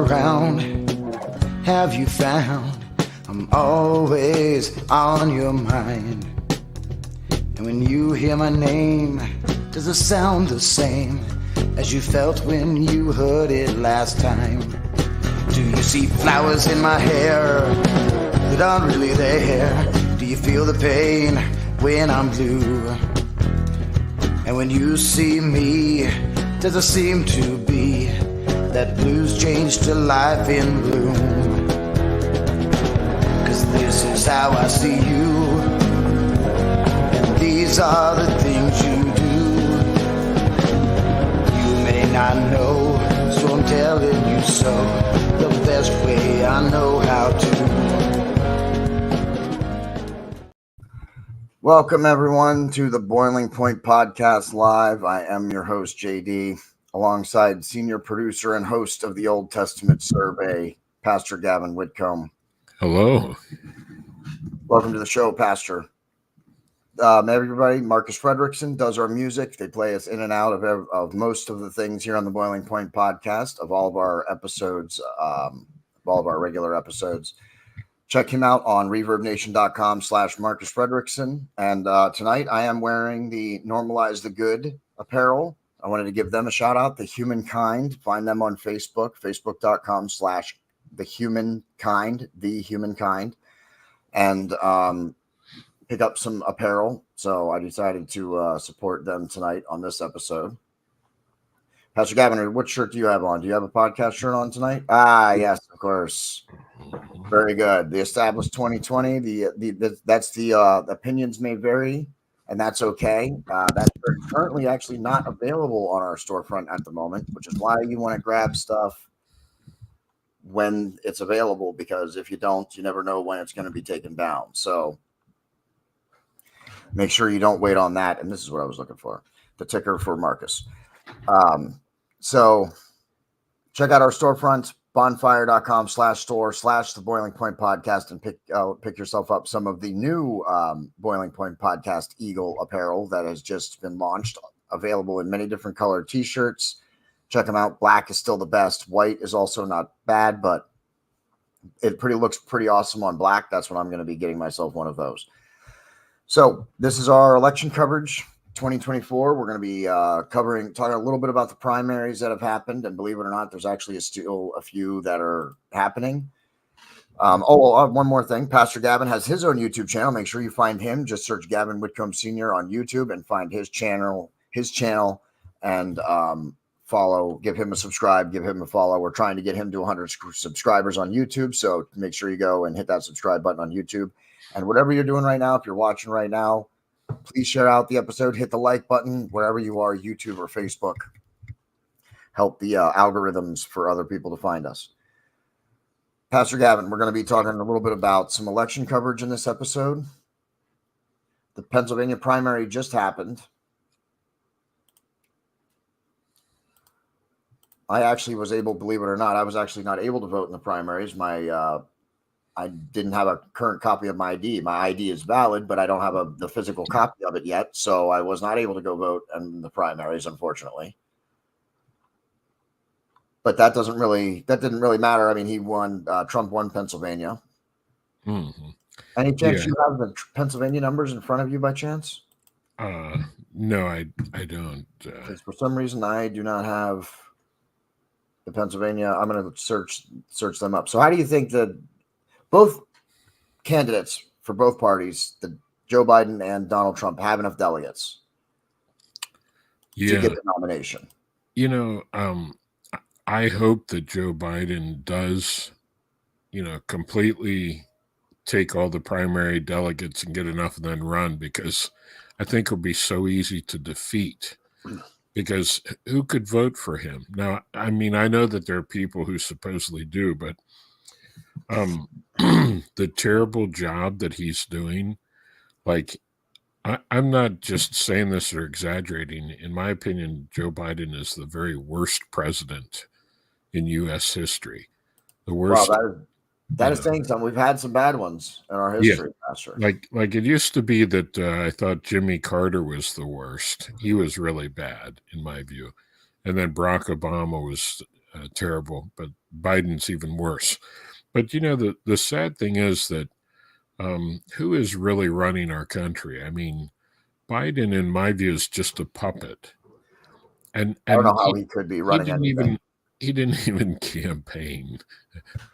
around, have you found I'm always on your mind? And when you hear my name, does it sound the same as you felt when you heard it last time? Do you see flowers in my hair that aren't really there? Do you feel the pain when I'm blue? And when you see me, does it seem to be that blues change to life in bloom? 'Cause this is how I see you, and these are the things you do. You may not know, so I'm telling you so, the best way I know how to. Welcome everyone to the Boiling Point Podcast Live. I am your host JD, alongside senior producer and host of the Old Testament Survey, Pastor Gavin Whitcomb. Hello. Welcome to the show, Pastor. Everybody, Marcus Fredrickson does our music. They play us in and out of most of the things here on the Boiling Point Podcast, of all of our episodes, all of our regular episodes. Check him out on reverbnation.com/Marcus Fredrickson. And tonight I am wearing the Normalize the Good apparel. I wanted to give them a shout out, The Humankind. Find them on Facebook, facebook.com/thehumankind, and pick up some apparel. So I decided to support them tonight on this episode. Pastor Gavin, what shirt do you have on? Do you have a podcast shirt on tonight? Yes, of course. Very good. The Established 2020. That's the opinions may vary, and that's okay. That's currently actually not available on our storefront at the moment, which is why you want to grab stuff when it's available, because if you don't, you never know when it's going to be taken down. So make sure you don't wait on that. And this is what I was looking for, the ticker for Marcus. So check out our storefront, bonfire.com/store/the Boiling Point Podcast, and pick yourself up some of the new Boiling Point Podcast Eagle apparel that has just been launched, available in many different color t-shirts. Check them out. Black is still the best. White is also not bad, but it looks pretty awesome on black. That's what I'm going to be getting myself one of those. So this is our election coverage 2024. We're going to be talking a little bit about the primaries that have happened, and believe it or not, there's actually still a few that are happening. One more thing. Pastor Gavin has his own YouTube channel. Make sure you find him. Just search Gavin Whitcomb Sr. on YouTube and find his channel, and follow, give him a subscribe, give him a follow. We're trying to get him to 100 subscribers on YouTube. So make sure you go and hit that subscribe button on YouTube. And whatever you're doing right now, if you're watching right now, please share out the episode, hit the like button, wherever you are, YouTube or Facebook. Help the algorithms for other people to find us. Pastor Gavin, we're going to be talking a little bit about some election coverage in this episode. The Pennsylvania primary just happened. I actually was able, believe it or not, I was actually not able to vote in the primaries. I didn't have a current copy of my ID. My ID is valid, but I don't have the physical copy of it yet. So I was not able to go vote in the primaries, unfortunately. But that didn't really matter. I mean, Trump won Pennsylvania. Mm-hmm. Any chance you have the Pennsylvania numbers in front of you by chance? No, I don't. For some reason, I do not have the Pennsylvania. I'm going to search them up. So how do you think that both candidates for both parties, Joe Biden and Donald Trump, have enough delegates to get the nomination? I hope that Joe Biden does, completely take all the primary delegates and get enough and then run, because I think it'll be so easy to defeat, because who could vote for him? Now, I mean, I know that there are people who supposedly do, but the terrible job that he's doing, like, I'm not just saying this or exaggerating. In my opinion, Joe Biden is the very worst president in U.S. history. The worst. Wow, that is saying something. We've had some bad ones in our history, Pastor. Like it used to be that I thought Jimmy Carter was the worst. He was really bad, in my view. And then Barack Obama was terrible, but Biden's even worse. But the sad thing is that who is really running our country? I mean, Biden, in my view, is just a puppet, and I don't and know how he could be he running didn't anything. even he didn't even campaign,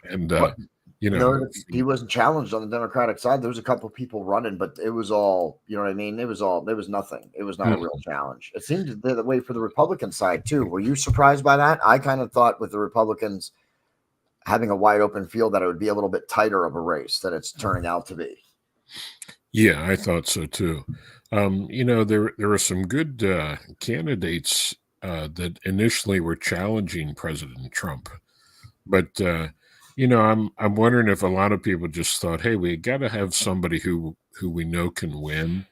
and But you know, no, he wasn't challenged on the Democratic side. There was a couple people running, but it was all, you know what I mean? It was all, there was nothing. It was not a real challenge. It seemed the way for the Republican side too. Were you surprised by that? I kind of thought with the Republicans having a wide open field that it would be a little bit tighter of a race than it's turning out to be. Yeah, I thought so too. There were some good candidates that initially were challenging President Trump, but I'm wondering if a lot of people just thought, "Hey, we got to have somebody who we know can win,"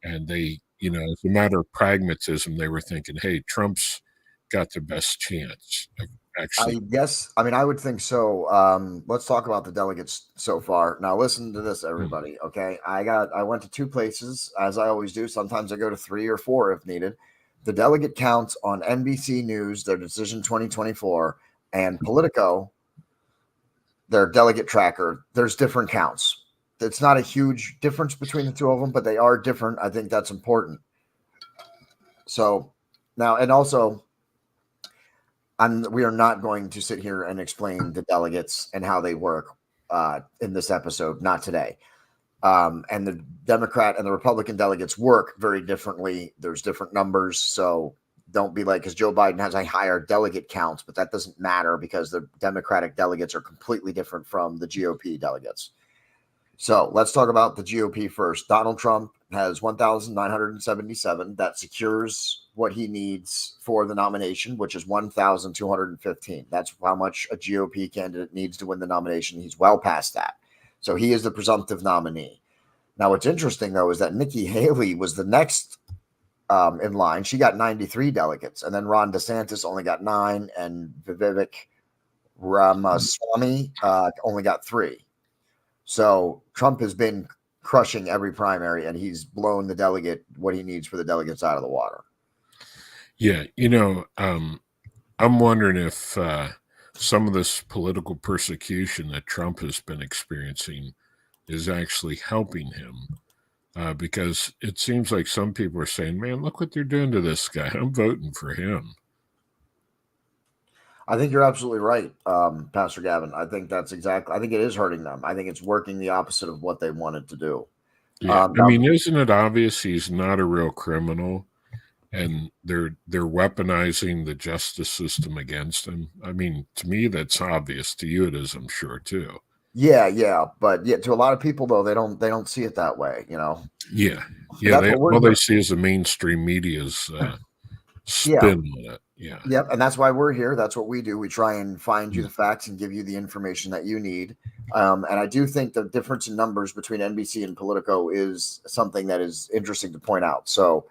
and they, as a matter of pragmatism, they were thinking, "Hey, Trump's got the best chance of I actually." guess, I mean, I would think so. Let's talk about the delegates so far. Now, listen to this, Mm. everybody. Okay. I went to two places, as I always do. Sometimes I go to three or four if needed. The delegate counts on NBC News, their decision 2024, and Politico, their delegate tracker. There's different counts. It's not a huge difference between the two of them, but they are different. I think that's important. So now, and also, we are not going to sit here and explain the delegates and how they work in this episode, not today. And the Democrat and the Republican delegates work very differently. There's different numbers. So don't be like, because Joe Biden has a higher delegate count, but that doesn't matter because the Democratic delegates are completely different from the GOP delegates. So let's talk about the GOP first. Donald Trump has 1,977. That secures what he needs for the nomination, which is 1,215. That's how much a GOP candidate needs to win the nomination. He's well past that. So he is the presumptive nominee. Now, what's interesting, though, is that Nikki Haley was the next in line. She got 93 delegates. And then Ron DeSantis only got 9. And Vivek Ramaswamy only got 3. So Trump has been crushing every primary, and he's blown the delegate what he needs for the delegates out of the water. Yeah, I'm wondering if some of this political persecution that Trump has been experiencing is actually helping him. Because it seems like some people are saying, man, look what they're doing to this guy. I'm voting for him. I think you're absolutely right, Pastor Gavin. I think that's exactly. I think it is hurting them. I think it's working the opposite of what they wanted to do. Yeah. I Now, mean, isn't it obvious he's not a real criminal? And they're weaponizing the justice system against him. I mean, to me, that's obvious. To you, it is, I'm sure, too. yeah, but yeah, to a lot of people though, they don't see it that way. Yeah, yeah. That's what we're They here. see as the mainstream media's Yeah, spin on it. Yeah, yep, and that's why we're here. That's what we do. We try and find you Mm. the facts and give you the information that you need. And I do think the difference in numbers between NBC and Politico is something that is interesting to point out. So,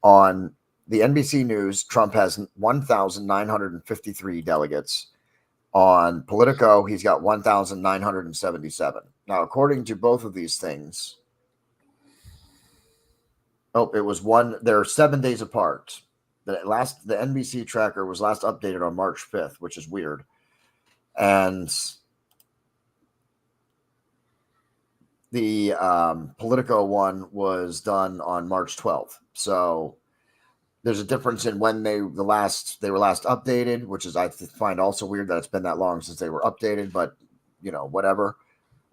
on the NBC News, Trump has 1,953 delegates. On Politico, he's got 1,977. Now, according to both of these things, it was one. They're 7 days apart. The NBC tracker was last updated on March 5th, which is weird. And the Politico one was done on March 12th. So there's a difference in when they were last updated, which is I find also weird that it's been that long since they were updated, but whatever.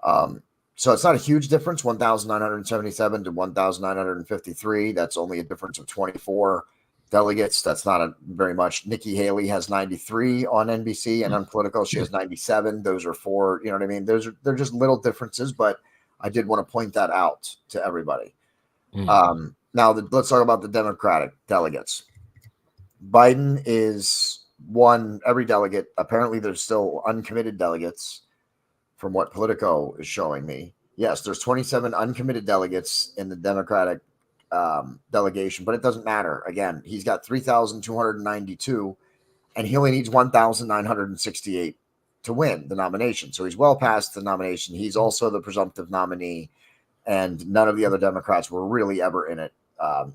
So it's not a huge difference, 1,977 to 1,953. That's only a difference of 24 delegates. That's not very much. Nikki Haley has 93 on NBC, and on Politico she has 97. Those are 4. You know what I mean? They're just little differences, but I did want to point that out to everybody. Now let's talk about the Democratic delegates. Biden is won every delegate. Apparently, there's still uncommitted delegates from what Politico is showing me. Yes, there's 27 uncommitted delegates in the Democratic delegation, but it doesn't matter. Again, he's got 3,292, and he only needs 1,968 to win the nomination. So he's well past the nomination. He's also the presumptive nominee, and none of the other Democrats were really ever in it.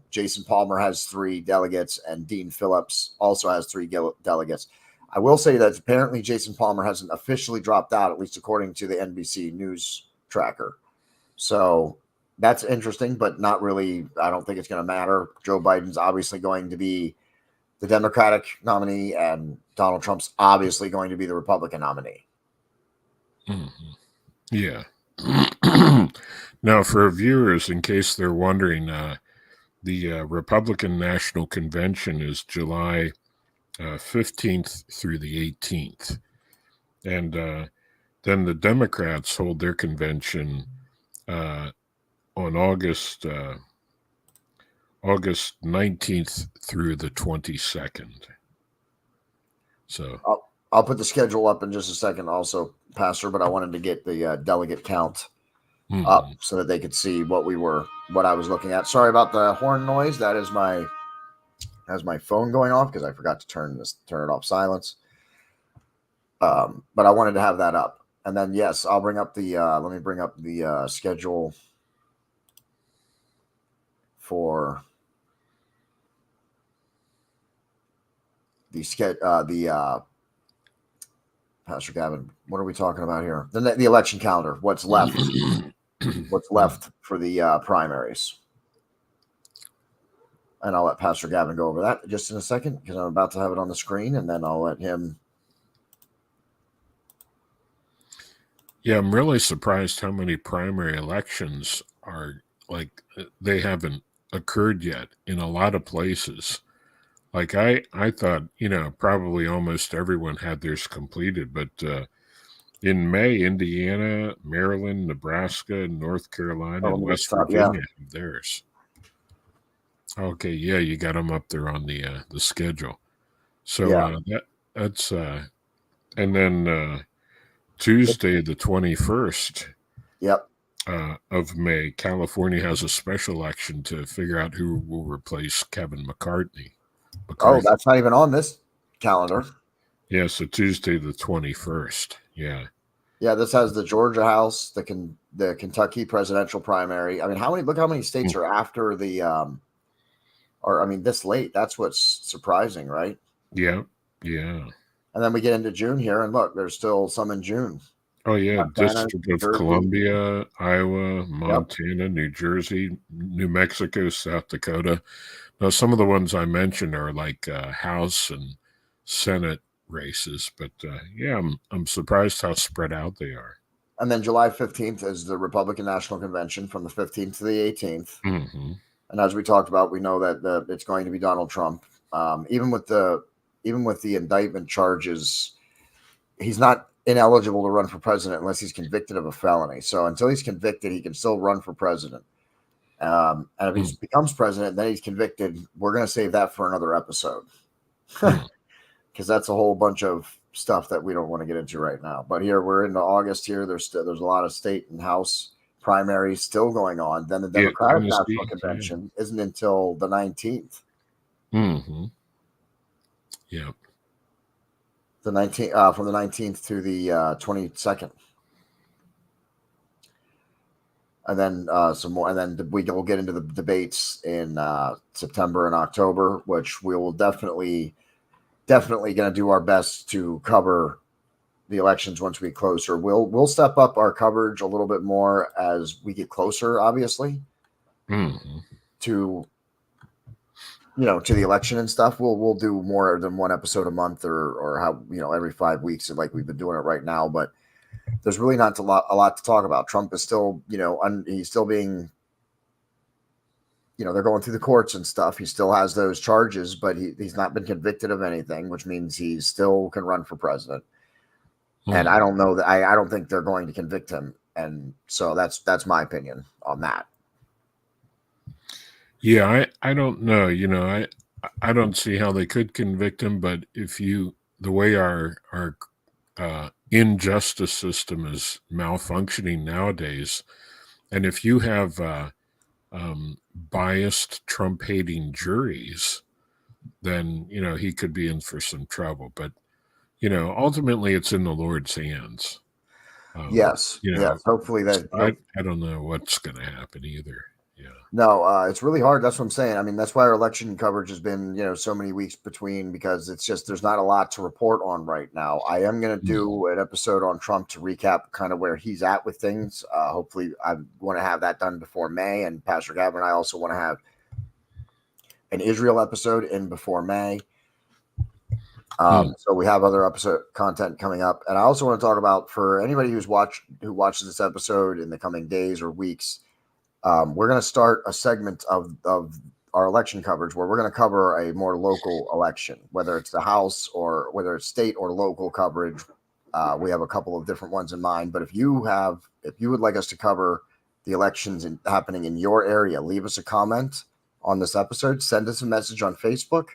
Jason Palmer has 3 delegates, and Dean Phillips also has 3 delegates. I will say that apparently Jason Palmer hasn't officially dropped out, at least according to the NBC News tracker. So that's interesting, but not really. I don't think it's going to matter. Joe Biden's obviously going to be the Democratic nominee, and Donald Trump's obviously going to be the Republican nominee. Mm-hmm. Yeah. Now, for viewers, in case they're wondering, the Republican National Convention is July 15th through the 18th. And then the Democrats hold their convention on August 19th through the 22nd. So I'll put the schedule up in just a second also, Pastor, but I wanted to get the delegate count up so that they could see what I was looking at. Sorry about the horn noise. That is my phone going off because I forgot to turn it off silence. But I wanted to have that up. And then, yes, I'll bring up let me bring up the schedule for the Pastor Gavin. What are we talking about here? The election calendar. What's left? What's left for the primaries? And I'll let Pastor Gavin go over that just in a second because I'm about to have it on the screen, and then I'll let him. Yeah, I'm really surprised how many primary elections are like they haven't occurred yet in a lot of places. Like I thought, probably almost everyone had theirs completed, but in May, Indiana, Maryland, Nebraska, North Carolina, and West Virginia have theirs. Okay, yeah, you got them up there on the schedule. So that's and then Tuesday the 21st. Yep. Of May, California has a special election to figure out who will replace Kevin McCarthy. Oh, that's not even on this calendar. Yeah, so Tuesday the 21st. Yeah. Yeah, this has the Georgia House, the Kentucky presidential primary. I mean, look how many states are after the this late. That's what's surprising, right? Yeah. Yeah. And then we get into June here, and look, there's still some in June. Oh, yeah. Montana, District of Columbia, Iowa, Montana, New Jersey, New Mexico, South Dakota. Now, some of the ones I mentioned are like House and Senate races, but I'm surprised how spread out they are. And then July 15th is the Republican National Convention from the 15th to the 18th. Mm-hmm. And as we talked about, we know that it's going to be Donald Trump. Even with the indictment charges, he's not ineligible to run for president unless he's convicted of a felony. So until he's convicted, he can still run for president. And if he becomes president, then he's convicted. We're going to save that for another episode because that's a whole bunch of stuff that we don't want to get into right now. But here we're into August. Here there's a lot of state and House primaries still going on. Then the Democratic National Convention isn't until the 19th. Mm-hmm. Yeah. The 19th from the 19th to the 22nd. And then some more, and then we will get into the debates in September and October, which we will definitely going to do our best to cover the elections once we get closer. We'll step up our coverage a little bit more as we get closer, obviously, to the election and stuff. We'll do more than one episode a month or how every 5 weeks like we've been doing it right now, but there's really not a lot to talk about. Trump is still, he's still being, they're going through the courts and stuff. He still has those charges, but he's not been convicted of anything, which means he still can run for president. And I don't know that I don't think they're going to convict him. And so that's my opinion on that. Yeah, I don't know. I don't see how they could convict him, but the way our injustice system is malfunctioning nowadays, and if you have biased Trump-hating juries, then he could be in for some trouble. But ultimately, it's in the Lord's hands. Yes. Hopefully that. I don't know what's going to happen either. No, it's really hard. That's what I'm saying. I mean, that's why our election coverage has been, so many weeks between, because it's just there's not a lot to report on right now. I am going to do an episode on Trump to recap kind of where he's at with things. Hopefully, I want to have that done before May. And Pastor Gavin and I also want to have an Israel episode in before May. So we have other episode content coming up, and I also want to talk about, for anybody who watches this episode in the coming days or weeks. We're going to start a segment of our election coverage where we're going to cover a more local election, whether it's the House or whether it's state or local coverage. We have a couple of different ones in mind, but if you would like us to cover the elections happening in your area, leave us a comment on this episode, send us a message on Facebook,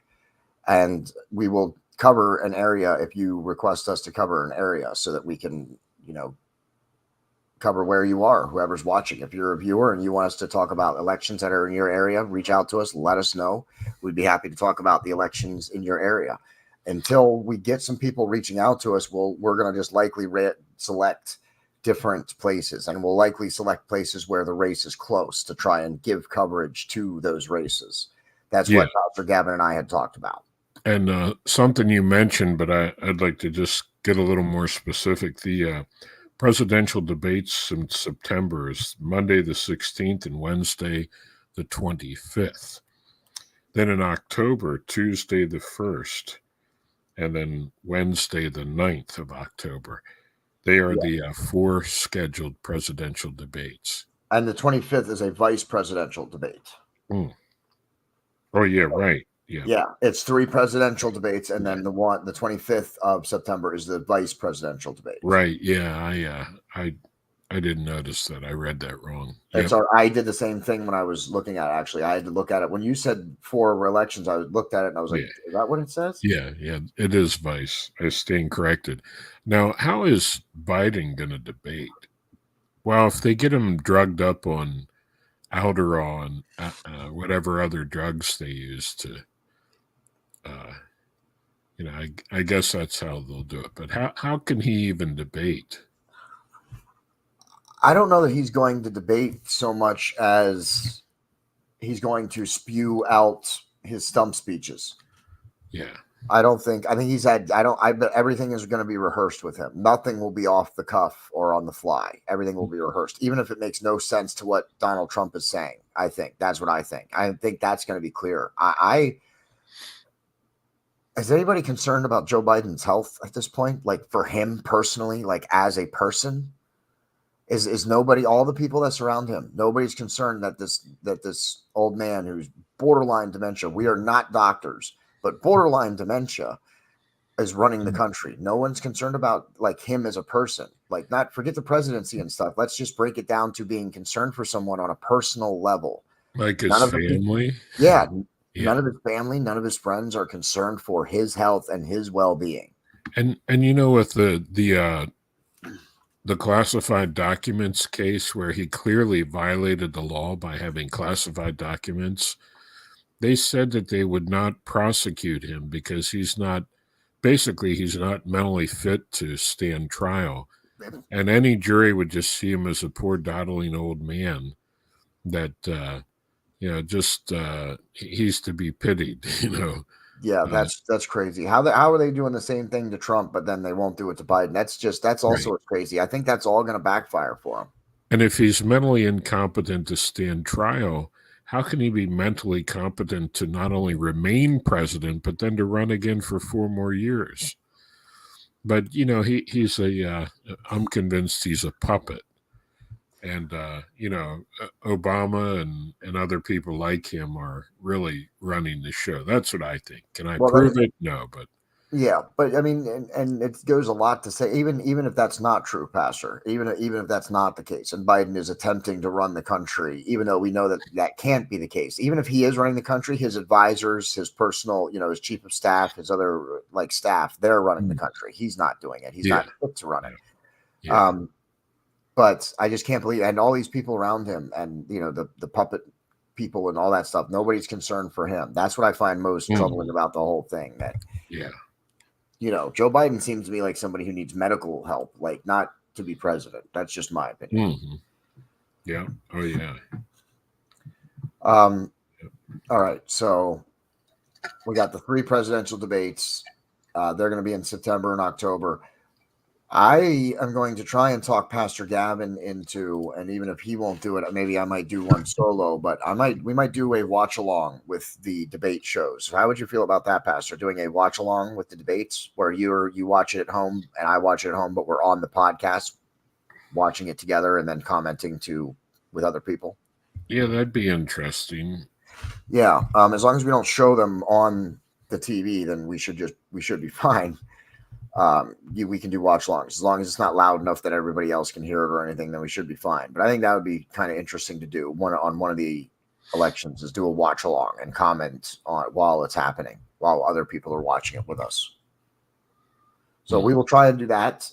and we will cover an area if you request us to cover an area, so that we can, cover where you are, whoever's watching. If you're a viewer and you want us to talk about elections that are in your area, reach out to us, let us know. We'd be happy to talk about the elections in your area. Until we get some people reaching out to us, we're going to just likely select different places, and we'll likely select places where the race is close to try and give coverage to those races. That's what Pastor Gavin and I had talked about. And something you mentioned, but I'd like to just get a little more specific. The presidential debates in September is Monday the 16th and Wednesday the 25th. Then in October, Tuesday the 1st, and then Wednesday the 9th of October. They are the 4 scheduled presidential debates. And the 25th is a vice presidential debate. Oh, yeah, right. Yeah, it's 3 presidential debates, and then the 25th of September is the vice presidential debate. Right. Yeah, I didn't notice that. I read that wrong. Yep. I did the same thing when I was looking at it. Actually, I had to look at it when you said 4 elections. I looked at it and I was like, "Is that what it says?" Yeah, it is vice. I stand corrected. Now, how is Biden going to debate? Well, if they get him drugged up on Alderaan, whatever other drugs they use to, I guess that's how they'll do it. But how can he even debate? I don't know that he's going to debate so much as he's going to spew out his stump speeches. Yeah. I think I bet everything is going to be rehearsed with him. Nothing will be off the cuff or on the fly. Everything will be rehearsed, even if it makes no sense to what Donald Trump is saying. I think that's what I think. I think that's going to be clear. Is anybody concerned about Joe Biden's health at this point? Like, for him personally, like as a person, is nobody, all the people that surround him, nobody's concerned that this old man who's borderline dementia, we are not doctors, but borderline dementia, is running the country. No one's concerned about like him as a person. Like, not forget the presidency and stuff. Let's just break it down to being concerned for someone on a personal level. Like his family? None of his family, none of his friends are concerned for his health and his well-being. And with the classified documents case, where he clearly violated the law by having classified documents, they said that they would not prosecute him because he's not mentally fit to stand trial. And any jury would just see him as a poor dawdling old man that, he's to be pitied, Yeah, that's crazy. How are they doing the same thing to Trump, but then they won't do it to Biden? That's also right. Crazy. I think that's all going to backfire for him. And if he's mentally incompetent to stand trial, how can he be mentally competent to not only remain president, but then to run again for 4 more years? But, he's I'm convinced he's a puppet. And, Obama and other people like him are really running the show. That's what I think. Can I prove it? No, but. Yeah, but I mean, and it goes a lot to say, even if that's not true, Pastor, even if that's not the case, and Biden is attempting to run the country, even though we know that can't be the case, even if he is running the country, his advisors, his personal, his chief of staff, his other staff, they're running the country. He's not doing it. He's not fit to run it. Yeah. But I just can't believe, and all these people around him, and the puppet people and all that stuff, nobody's concerned for him. That's what I find most troubling about the whole thing. That Joe Biden seems to be like somebody who needs medical help, like not to be president. That's just my opinion. Yeah. Oh, yeah. All right, so we got the 3 presidential debates. They're going to be in September and October. I am going to try and talk Pastor Gavin into, and even if he won't do it, maybe I might do one solo. But we might do a watch along with the debate shows. How would you feel about that, Pastor? Doing a watch along with the debates where you watch it at home and I watch it at home, but we're on the podcast watching it together and then commenting with other people. Yeah, that'd be interesting. Yeah, as long as we don't show them on the TV, then we should be fine. We can do watch longs as long as it's not loud enough that everybody else can hear it or anything. Then we should be fine. But I think that would be kind of interesting to do on one of the elections is do a watch along and comment on it while it's happening, while other people are watching it with us. So we will try and do that.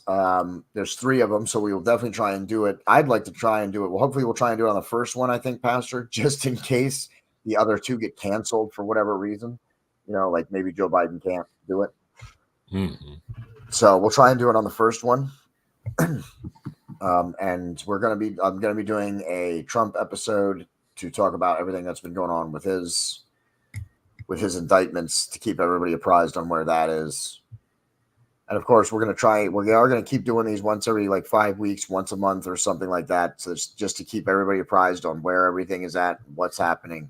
There's 3 of them, so we will definitely try and do it. I'd like to try and do it. Well, hopefully we'll try and do it on the first one, I think, Pastor, just in case the other 2 get canceled for whatever reason. Like maybe Joe Biden can't do it. Mm-hmm. So we'll try and do it on the first one. And I'm going to be doing a Trump episode to talk about everything that's been going on with his indictments to keep everybody apprised on where that is. And of course, we are going to keep doing these once every 5 weeks, once a month or something like that. So it's just to keep everybody apprised on where everything is at, what's happening.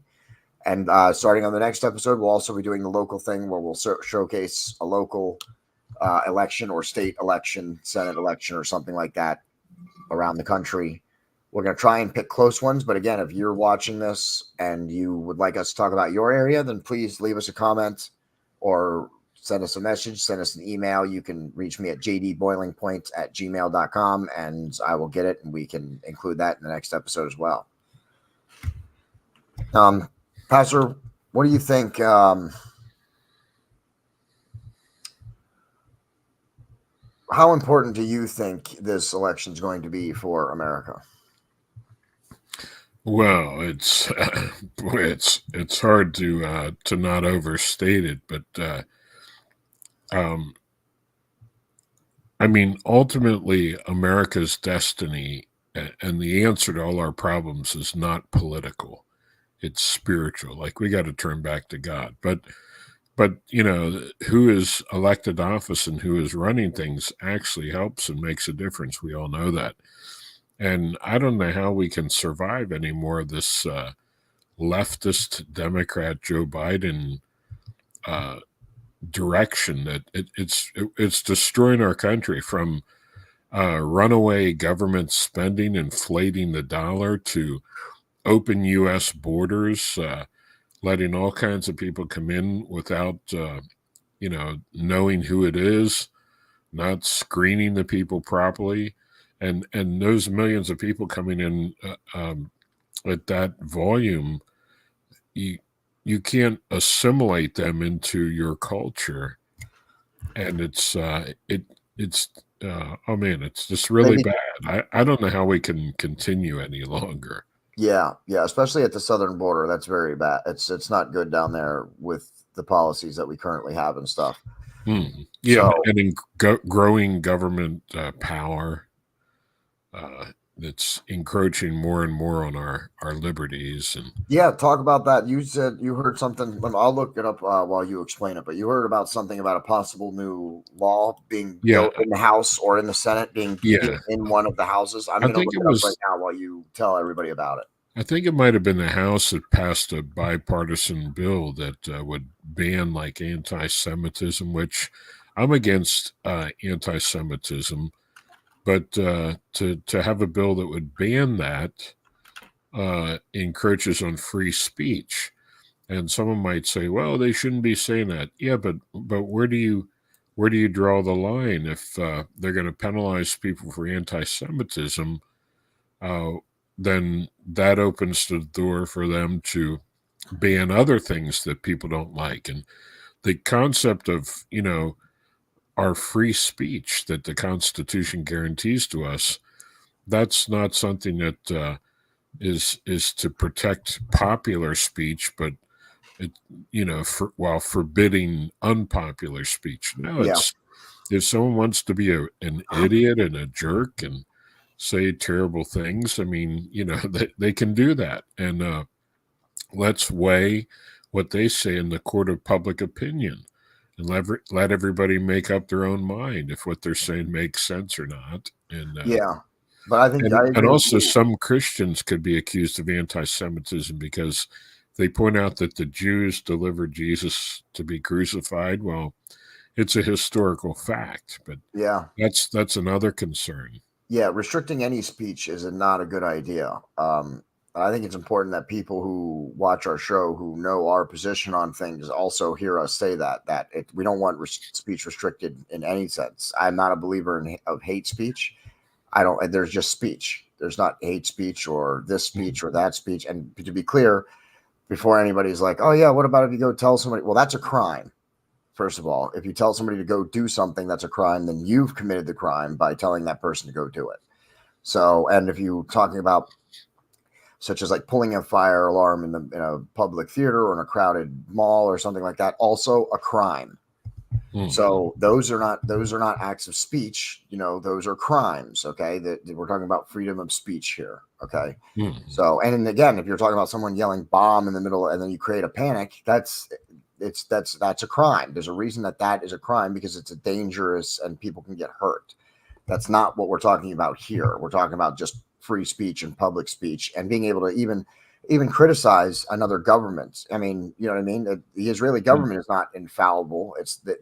And starting on the next episode, we'll also be doing the local thing where we'll showcase a local election or state election, Senate election or something like that around the country. We're going to try and pick close ones. But again, if you're watching this and you would like us to talk about your area, then please leave us a comment or send us a message, send us an email. You can reach me at jdboilingpoint@gmail.com and I will get it and we can include that in the next episode as well. Pastor, what do you think? How important do you think this election is going to be for America? Well, it's hard to not overstate it, but I mean, ultimately, America's destiny and the answer to all our problems is not political; it's spiritual. Like we got to turn back to God, but who is elected office and who is running things actually helps and makes a difference. We all know that. And I don't know how we can survive anymore of this leftist Democrat Joe Biden direction that it's destroying our country from runaway government spending, inflating the dollar to open U.S. borders, letting all kinds of people come in without knowing who it is, not screening the people properly. And those millions of people coming in at that volume, you can't assimilate them into your culture, and it's oh man, it's just really bad. I don't know how we can continue any longer. Yeah, especially at the southern border, that's very bad. It's not good down there with the policies that we currently have and stuff. Yeah, and in growing government power that's encroaching more and more on our liberties. And talk about that. You said you heard something. I'll look it up while you explain it. But you heard about something about a possible new law being built in the House or in the Senate, being in one of the houses. I'm going to look it up right now while you tell everybody about it. I think it might have been the House that passed a bipartisan bill that would ban anti-Semitism, which I'm against anti-Semitism, but to have a bill that would ban that encroaches on free speech. And someone might say, well, they shouldn't be saying that. Yeah, but where do you draw the line? If they're going to penalize people for anti-Semitism, then that opens the door for them to ban other things that people don't like. And the concept of, our free speech that the Constitution guarantees to us, that's not something that is to protect popular speech, but while forbidding unpopular speech. No, it's if someone wants to be an idiot and a jerk and say terrible things, I mean, they can do that. And let's weigh what they say in the court of public opinion and let everybody make up their own mind if what they're saying makes sense or not. Yeah, but I think I And agree with also, you. some Christians could be accused of anti-Semitism because they point out that the Jews delivered Jesus to be crucified. Well, it's a historical fact, but Yeah, that's another concern. yeah, restricting any speech is not a good idea. I think it's important that people who watch our show, who know our position on things, also hear us say that we don't want speech restricted in any sense. I'm not a believer of hate speech. I don't. There's just speech. There's not hate speech or this speech or that speech. And to be clear, before anybody's like, "Oh yeah, what about if you go tell somebody?" Well, that's a crime. First of all, if you tell somebody to go do something that's a crime, then you've committed the crime by telling that person to go do it. So, and if you're talking about such as like pulling a fire alarm in a public theater or in a crowded mall or something like that, also a crime. So those are not acts of speech. Those are crimes. Okay, that we're talking about freedom of speech here. Okay, so and then again, if you're talking about someone yelling bomb in the middle and then you create a panic, that's a crime. There's a reason that is a crime because it's a dangerous and people can get hurt. That's not what we're talking about here. We're talking about just free speech and public speech and being able to even criticize another government. I mean, you know what I mean? The Israeli government is not infallible. It's that,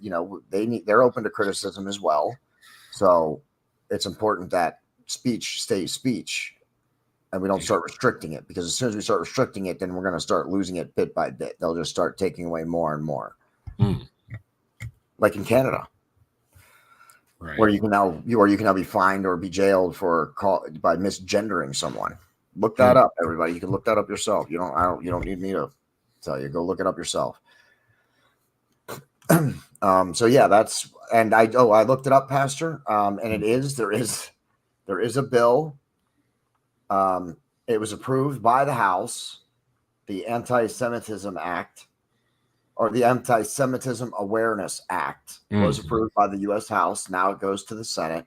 they're open to criticism as well. So it's important that speech stays speech and we don't start restricting it, because as soon as we start restricting it, then we're going to start losing it bit by bit. They'll just start taking away more and more. Like in Canada. Right. Where you can now be fined or be jailed by misgendering someone. Look that up, everybody. You can look that up yourself. You don't need me to tell you. Go look it up yourself. So yeah, I looked it up, Pastor. And there is a bill. It was approved by the House, the Anti-Semitism Act, or the Anti-Semitism Awareness Act was approved by the U.S. House. Now it goes to the Senate.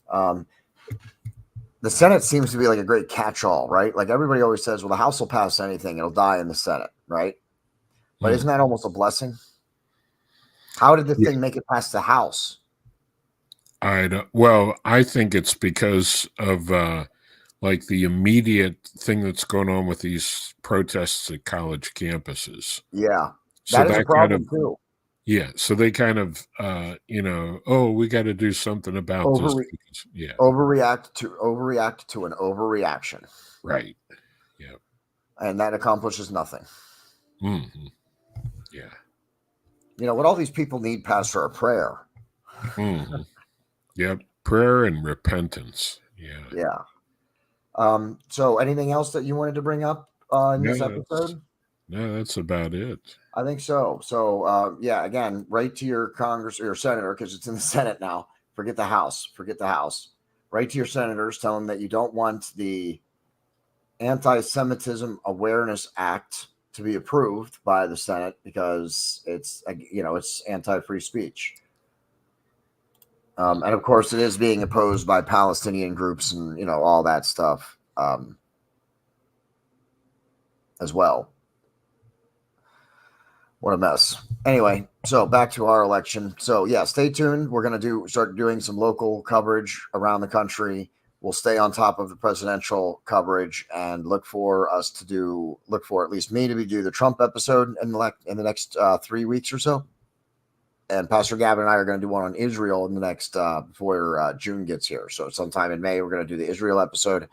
The Senate seems to be like a great catch-all, right? Like everybody always says, well, the House will pass anything. It'll die in the Senate, right? But isn't that almost a blessing? How did this thing make it past the House? I think it's because of like the immediate thing that's going on with these protests at college campuses. Yeah, So that is a problem too. Yeah, so they kind of, we got to do something about this. Yeah, overreact to an overreaction. Right. Yeah. And that accomplishes nothing. Yeah. What all these people need, Pastor, are prayer. Yep, prayer and repentance. Yeah. Yeah. So anything else that you wanted to bring up in this episode? No, that's about it. I think so. So, yeah, again, write to your Congress or your senator, because it's in the Senate now. Forget the House. Write to your senators, tell them that you don't want the Anti-Semitism Awareness Act to be approved by the Senate because it's anti-free speech. And of course, it is being opposed by Palestinian groups and all that stuff as well. What a mess. Anyway, so back to our election. So yeah, stay tuned. We're going to start doing some local coverage around the country. We'll stay on top of the presidential coverage and look for at least me to do the Trump episode in the next 3 weeks or so. And Pastor Gavin and I are going to do one on Israel in the next before June gets here. So sometime in May, we're going to do the Israel episode,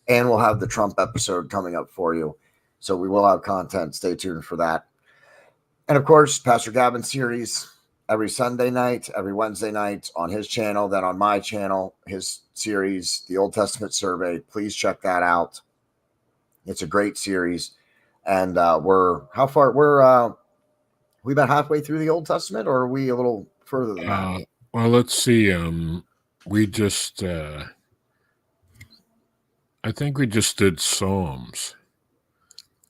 and we'll have the Trump episode coming up for you. So we will have content. Stay tuned for that. And of course, Pastor Gavin series every Sunday night, every Wednesday night on his channel, then on my channel, his series, the Old Testament Survey. Please check that out. It's a great series. And we're we about halfway through the Old Testament, or are we a little further than that? Well, let's see. We just, I think we just did Psalms.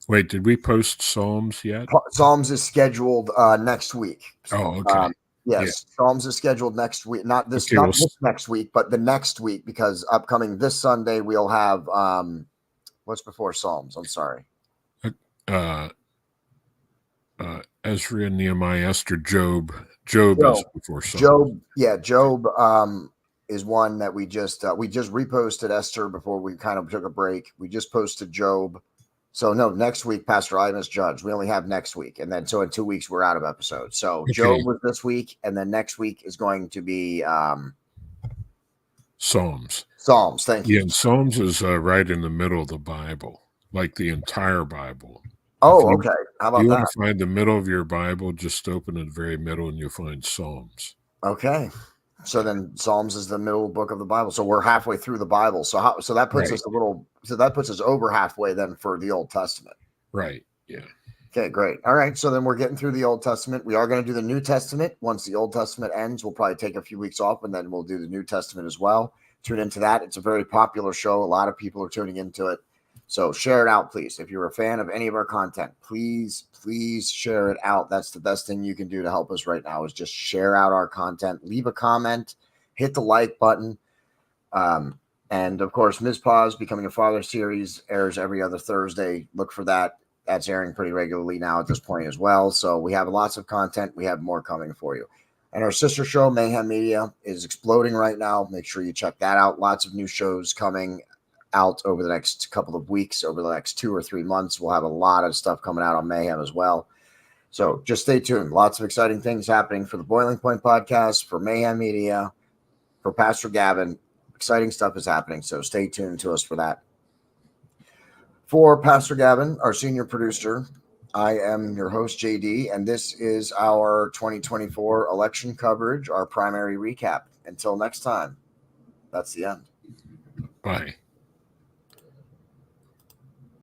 Wait, did we post Psalms yet? Psalms is scheduled next week. Oh, okay. Yes, yeah. Psalms is scheduled next week. Not this next week, but the next week, because upcoming this Sunday we'll have what's before Psalms? I'm sorry. Ezra, Nehemiah, Esther, Job. Job is before Psalm. Job is one that we just reposted Esther before we kind of took a break. We just posted Job. So no, next week, Pastor I misjudged. We only have next week, and then so in 2 weeks we're out of episodes. So Okay. Job was this week, and then next week is going to be Psalms. Psalms. Thank you. Yeah, and Psalms is right in the middle of the Bible, like the entire Bible. Oh, okay. How about you that? Want to find the middle of your Bible, just open at the very middle and you'll find Psalms. Okay. So then Psalms is the middle book of the Bible. So we're halfway through the Bible. So that puts us that puts us over halfway then for the Old Testament. Right. Yeah. Okay, great. All right. So then we're getting through the Old Testament. We are going to do the New Testament. Once the Old Testament ends, we'll probably take a few weeks off and then we'll do the New Testament as well. Tune into that. It's a very popular show. A lot of people are tuning into it. So share it out, please. If you're a fan of any of our content, please share it out. That's the best thing you can do to help us right now is just share out our content. Leave a comment, hit the like button. And of course, Ms. Paws Becoming a Father series airs every other Thursday. Look for that. That's airing pretty regularly now at this point as well. So we have lots of content. We have more coming for you. And our sister show, Mayhem Media, is exploding right now. Make sure you check that out. Lots of new shows coming out over the next couple of weeks, over the next 2 or 3 months. We'll have a lot of stuff coming out on Mayhem as well. So just stay tuned. Lots of exciting things happening for the Boiling Point podcast, for Mayhem Media, for Pastor Gavin. Exciting stuff is happening. So stay tuned to us for that. For Pastor Gavin, our senior producer, I am your host, JD, and this is our 2024 election coverage, our primary recap. Until next time, that's the end. Bye.